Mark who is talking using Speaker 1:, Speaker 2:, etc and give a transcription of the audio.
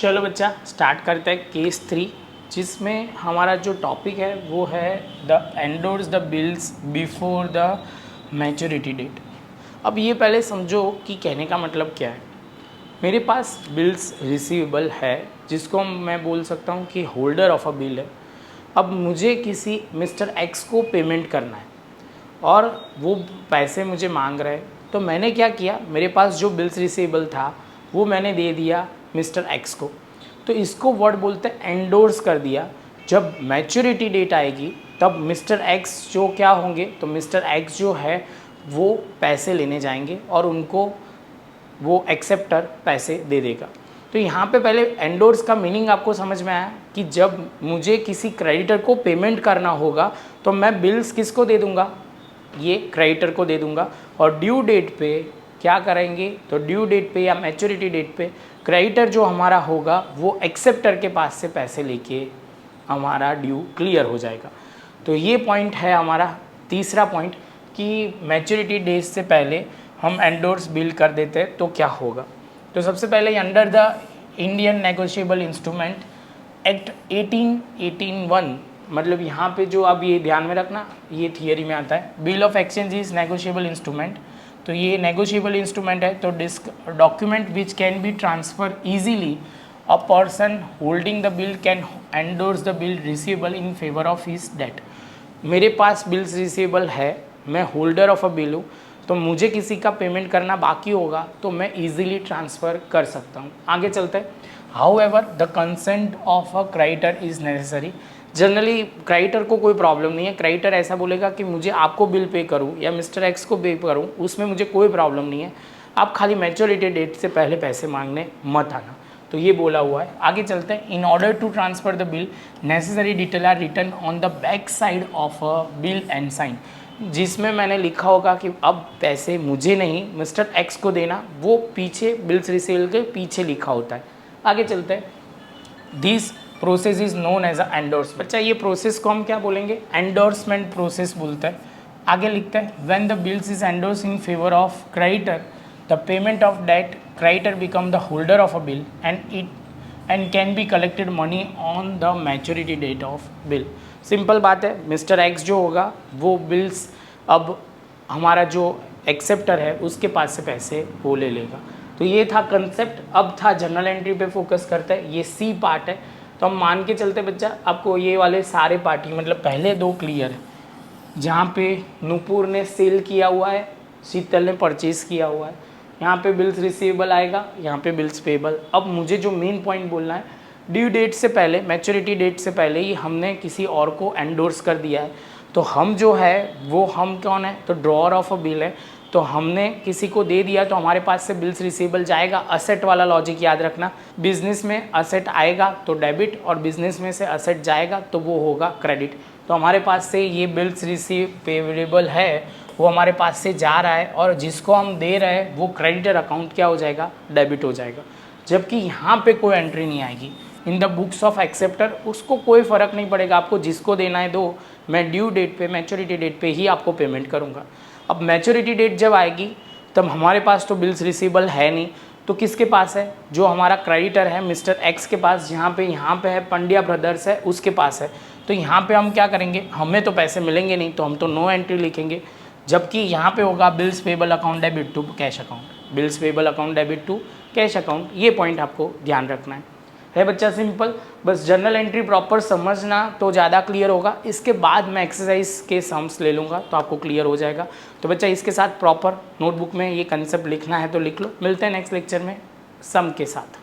Speaker 1: चलो बच्चा स्टार्ट करते हैं केस 3, जिसमें हमारा जो टॉपिक है वो है the endorse the bills before the maturity date. अब ये पहले समझो कि कहने का मतलब क्या है। मेरे पास बिल्स रिसीवेबल है, जिसको मैं बोल सकता हूँ कि होल्डर ऑफ अ बिल है। अब मुझे किसी मिस्टर एक्स को पेमेंट करना है और वो पैसे मुझे मांग रहे हैं, तो मैंने क्या किया, मेरे पास जो बिल्स रिसीवेबल था वो मैंने दे दिया मिस्टर एक्स को। तो इसको वर्ड बोलते हैं एंडोर्स कर दिया। जब मैच्योरिटी डेट आएगी तब मिस्टर एक्स जो क्या होंगे, तो मिस्टर एक्स जो है वो पैसे लेने जाएंगे और उनको वो एक्सेप्टर पैसे दे देगा। तो यहाँ पे पहले एंडोर्स का मीनिंग आपको समझ में आया कि जब मुझे किसी क्रेडिटर को पेमेंट करना होगा तो मैं बिल्स किसको दे दूँगा, ये क्रेडिटर को दे दूँगा। और ड्यू डेट पे क्या करेंगे, तो ड्यू डेट पे या मैच्योरिटी डेट पे क्रेडिटर जो हमारा होगा वो एक्सेप्टर के पास से पैसे लेके हमारा ड्यू क्लियर हो जाएगा। तो ये पॉइंट है हमारा तीसरा पॉइंट कि मैच्योरिटी डेट से पहले हम एंडोर्स बिल कर देते हैं तो क्या होगा। तो सबसे पहले under the Indian negotiable instrument act 1881, मतलब यहाँ पे जो अब ये ध्यान में रखना, ये थियरी में आता है, bill of exchange is negotiable instrument. तो ये नेगोशिएबल इंस्ट्रूमेंट है, तो document which can be transfer easily a person holding the bill can endorse the bill receivable in favour of his date. मेरे पास बिल्स रिसीवेबल है, मैं holder of a bill हूँ, तो मुझे किसी का पेमेंट करना बाकी होगा तो मैं इजीली ट्रांसफ़र कर सकता हूँ। आगे चलते हैं। However the consent of a creditor is necessary. Generally creditor को कोई प्रॉब्लम नहीं है, क्रेडिटर ऐसा बोलेगा कि मुझे आपको बिल पे करूँ या मिस्टर एक्स को पे करूँ, उसमें मुझे कोई प्रॉब्लम नहीं है, आप खाली मैच्योरिटी डेट से पहले पैसे मांगने मत आना। तो ये बोला हुआ है। आगे चलते हैं। In order to transfer the bill necessary detail are written on the back side of a bill and sign, जिसमें मैंने लिखा होगा कि अब पैसे मुझे नहीं मिस्टर एक्स को देना, वो पीछे बिल्स रिसीवेबल के पीछे लिखा होता है। आगे चलते हैं। This process is known as a endorse. बच्चा ये प्रोसेस को हम क्या बोलेंगे, एंडोर्समेंट प्रोसेस बोलते हैं। आगे लिखते हैं when the bills is endorse in favour of creditor the payment of date creditor become the holder of a bill and can be collected money on the maturity date of bill. Simple बात है, mister x जो होगा वो bills अब हमारा जो acceptor है उसके पास से पैसे वो ले लेगा। तो ये था कंसेप्ट। अब था जनरल एंट्री पे फोकस करता है, ये सी पार्ट है। तो हम मान के चलते बच्चा आपको ये वाले सारे पार्ट ही, मतलब पहले दो क्लियर है, जहाँ पे नूपुर ने सेल किया हुआ है, शीतल ने परचेज किया हुआ है, यहाँ पे बिल्स रिसीवेबल आएगा, यहाँ पे बिल्स पेबल। अब मुझे जो मेन पॉइंट बोलना है, ड्यू डेट से पहले, मैच्योरिटी डेट से पहले ही हमने किसी और को एंडोर्स कर दिया है, तो हम जो है वो हम कौन है, तो ड्रॉअर ऑफ अ बिल है। तो हमने किसी को दे दिया तो हमारे पास से बिल्स रिसीवेबल जाएगा। असेट वाला लॉजिक याद रखना, बिजनेस में असेट आएगा तो डेबिट और बिजनेस में से असेट जाएगा तो वो होगा क्रेडिट। तो हमारे पास से ये बिल्स रिसीवेबल है वो हमारे पास से जा रहा है और जिसको हम दे रहे हैं वो क्रेडिटर अकाउंट क्या हो जाएगा, डेबिट हो जाएगा। जबकि यहाँ पे कोई एंट्री नहीं आएगी in the books of acceptor, उसको कोई फ़र्क नहीं पड़ेगा, आपको जिसको देना है दो, मैं ड्यू डेट पे मैच्योरिटी डेट पे ही आपको पेमेंट करूँगा। अब मैच्योरिटी डेट जब आएगी तब हमारे पास तो बिल्स रिसीवेबल है नहीं, तो किसके पास है, जो हमारा क्रेडिटर है मिस्टर एक्स के पास, यहाँ पे है पंड्या ब्रदर्स है उसके पास है। तो यहाँ पे हम क्या करेंगे, हमें तो पैसे मिलेंगे नहीं तो हम तो नो एंट्री लिखेंगे। जबकि यहाँ पे होगा bills payable account debit to cash account, bills payable account debit to cash account. ये पॉइंट आपको ध्यान रखना है बच्चा, सिंपल। बस जनरल एंट्री प्रॉपर समझना तो ज़्यादा क्लियर होगा। इसके बाद मैं एक्सरसाइज के सम्स ले लूँगा तो आपको क्लियर हो जाएगा। तो बच्चा इसके साथ प्रॉपर नोटबुक में ये कंसेप्ट लिखना है तो लिख लो। मिलते हैं नेक्स्ट लेक्चर में सम के साथ।